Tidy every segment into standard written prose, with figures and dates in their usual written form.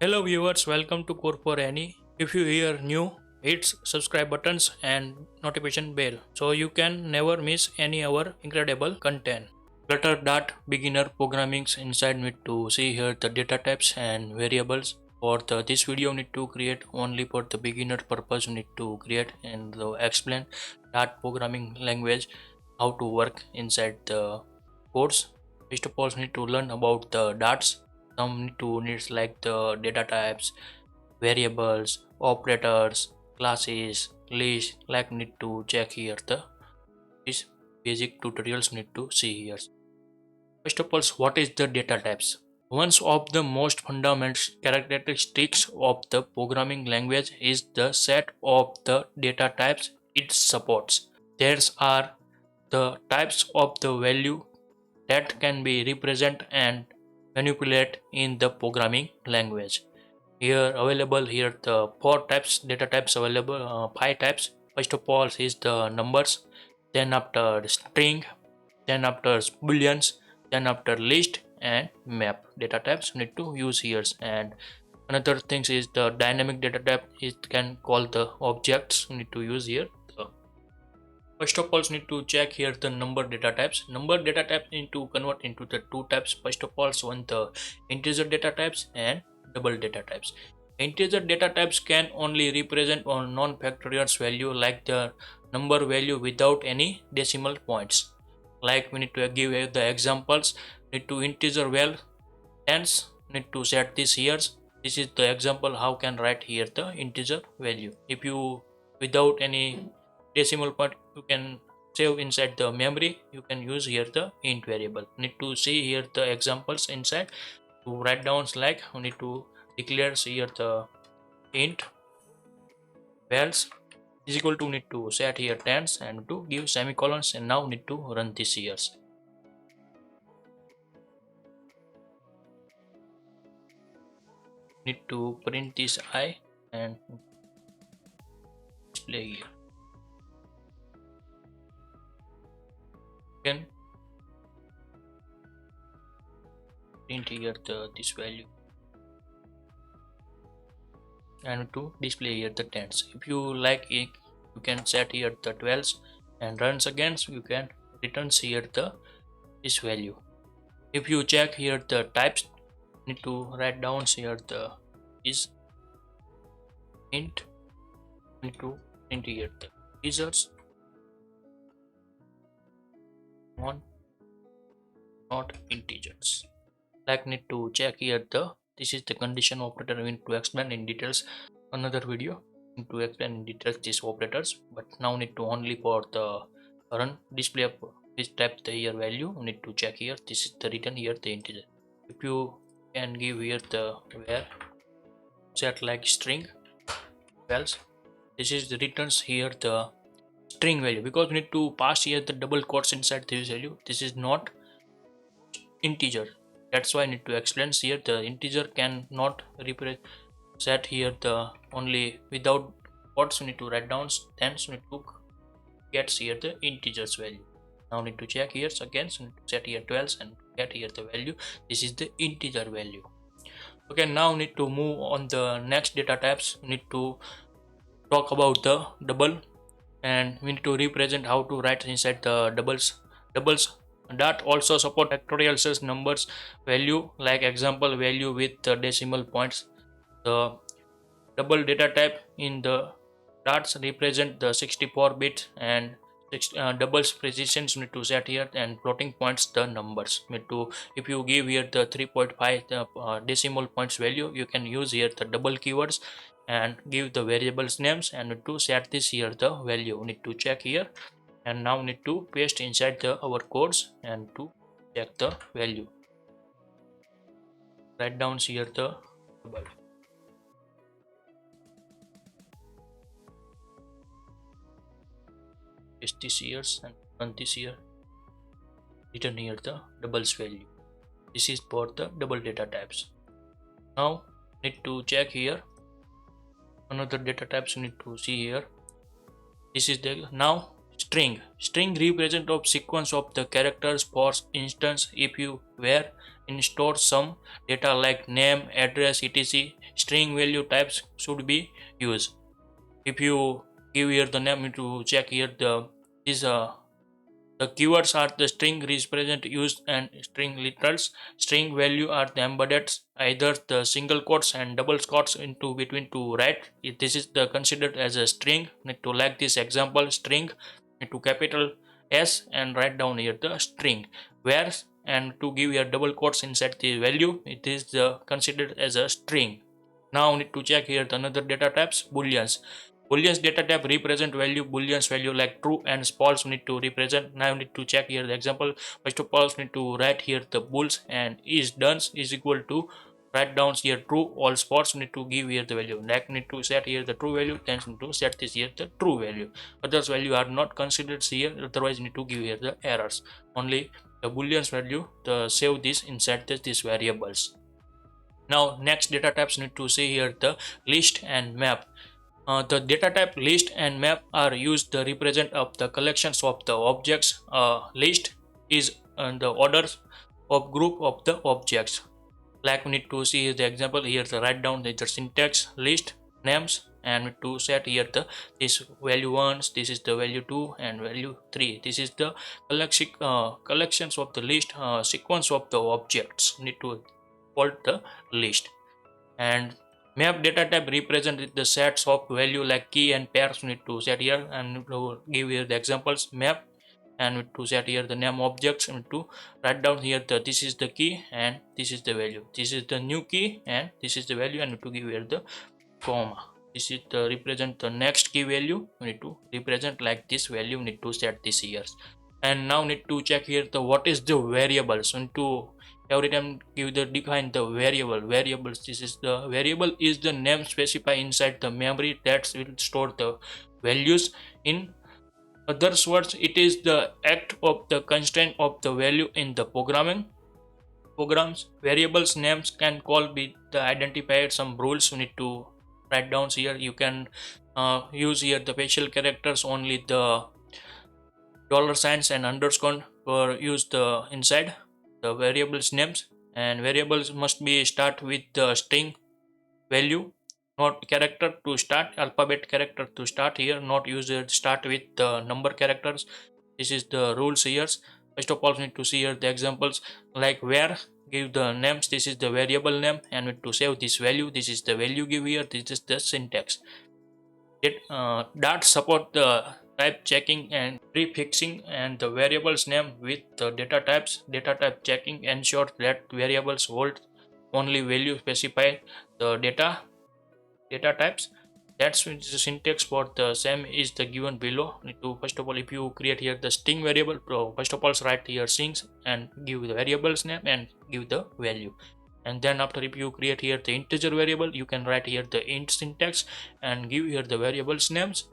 Hello viewers, welcome to Core for Any. If you hear new, hit subscribe buttons and notification bell so you can never miss any our incredible content. Flutter dot beginner programming's inside need to see here the data types and variables. For this video need to create only for the beginner purpose need to create and explain dot programming language how to work inside the course. First of all need to learn about the dots. Some need to needs like the data types, variables, operators, classes, list like need to check here the this basic tutorials need to see here. First of all, what is the data types? One of the most fundamental characteristics of the programming language is the set of the data types it supports. There are the types of the value that can be represented and manipulated in the programming language. Here available here the four types data types available, five types. First of all is the numbers, then after string, then after booleans, then after list and map data types need to use here. And another thing is the dynamic data type, it can call the objects need to use here. First of all need to check here the number data types. Number data types need to convert into the two types. First of all one the integer data types and double data types. Integer data types can only represent on non-factorial value like the number value without any decimal points. Like we need to give the examples. Need to integer well tens need to set this here. This is the example how can write here the integer value. If you without any decimal point you can save inside the memory, you can use here the int variable. Need to see here the examples inside to write down like we need to declare here the int values is equal to need to set here tens and to give semicolons, and now need to run this here. Need to print this I and display here. Can print here this value and to display here the tens. If you like it, you can set here the 12s and runs again, so you can returns here the this value. If you check here the types, need to write down here the is int, need to print here the integers on not integers. Like need to check here the this is the condition operator. We need to explain in details another video need to explain in details these operators, but now need to only for the run display of this type the here value need to check here. This is the written here the integer. If you can give here the where set like string else, this is the returns here the string value, because we need to pass here the double quotes inside this value. This is not integer, that's why I need to explain here the integer cannot represent here the only without quotes. We need to write down, then we need to get here the integers value. Now need to check here again, so need to set here 12 and get here the value. This is the integer value. Okay, now need to move on the next data types. We need to talk about the double, and we need to represent how to write inside the doubles that also support factorial numbers value, like example value with the decimal points. The double data type in the dots represent the 64 bit and doubles precisions need to set here, and floating points the numbers need to, if you give here the 3.5 decimal points value, you can use here the double keywords and give the variables names and need to set this here the value. Need to check here, and now need to paste inside the our codes and to check the value. Write down here the double. Paste this here and run this here. Return here the doubles value. This is for the double data types. Now need to check here another data types. You need to see here. This is the now string represent of sequence of the characters. For instance, if you where store some data like name, address, etc. String value types should be used. If you give here the name, you need to check here the keywords are the string represent used and string literals. String value are the embedded either the single quotes and double quotes into between to write. If this is the considered as a string, need to like this example string into capital S and write down here the string. Where and to give here double quotes inside the value, it is the considered as a string. Now need to check here the another data types booleans. Booleans data type represent value, booleans value like true and false need to represent. Now need to check here the example. First of all, need to write here the bools and is done is equal to write down here true, all false need to give here the value. Like need to set here the true value, then need to set this here the true value. Others value are not considered here, otherwise need to give here the errors. Only the booleans value the save this inside these variables. Now next data types need to see here the list and map. The data type list and map are used to represent of the collections of the objects. List is the order of group of the objects. Like we need to see the example here, the write down the syntax list names and we need to set here the this value 1, this is the value 2 and value 3. This is the collections of the list sequence of the objects need to call the list. And map data type represent the sets of value like key and pairs. Need to set here and to give here the examples map and need to set here the name objects and to write down here the this is the key and this is the value, this is the new key and this is the value, and need to give here the comma. This is the represent the next key value. We need to represent like this value, we need to set this here. And now need to check here the what is the variables. And to every time give the define the variables. This is the variable is the name specified inside the memory that will store the values. In other words, it is the act of the constraint of the value in the programs. Variables names can call be the identified some rules. We need to write down here. You can use here the facial characters, only the dollar signs and underscore for use the inside the variables names. And variables must be start with the string value, not character to start, alphabet character to start here, not use it start with the number characters. This is the rules here. First of all, we need to see here the examples like where give the names, this is the variable name, and we need to save this value, this is the value give here, this is the syntax. That support the type checking and prefixing and the variables name with the data types. Data type checking ensures that variables hold only value specified the data types. That's the syntax for the same is the given below. Need to first of all, if you create here the string variable, so first of all write here strings and give the variables name and give the value. And then after, if you create here the integer variable, you can write here the int syntax and give here the variables names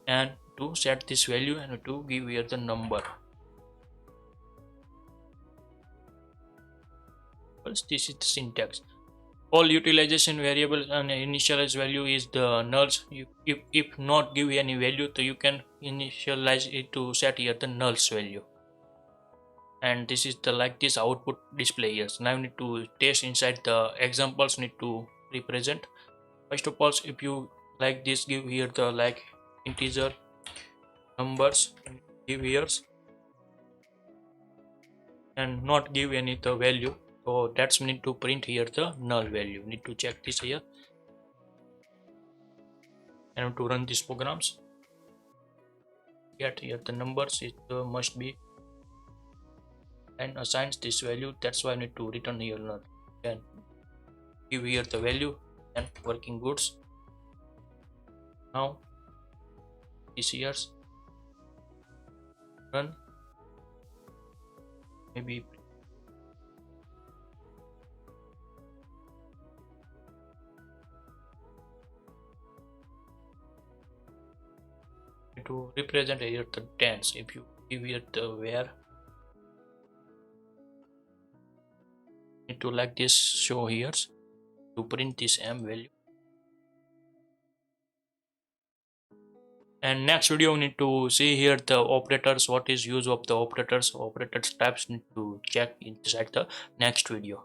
and to set this value and to give here the number. This is the syntax. All utilization variables and initialize value is the nulls. If not give any value, so you can initialize it to set here the nulls value. And this is the like this output display here. So now you need to test inside the examples need to represent. First of all, if you like this, give here the like integer numbers, give here and not give any the value. So that's need to print here the null value. Need to check this here and to run these programs. Get here the numbers, it must be and assigns this value. That's why I need to return here null. Then give here the value and working goods. Now this year's run, maybe to represent here the tens. If you give here the where, need to like this show here to print this m value. And next video we need to see here the operators, what is use of the operators types, need to check inside the next video.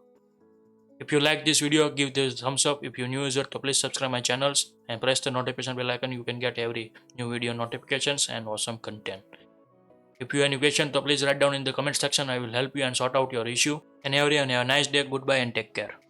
If you like this video, give this thumbs up. If you're new user, so please subscribe my channels and press the notification bell icon. You can get every new video notifications and awesome content. If you have any question, so please write down in the comment section. I will help you and sort out your issue. And everyone have a nice day. Goodbye and take care.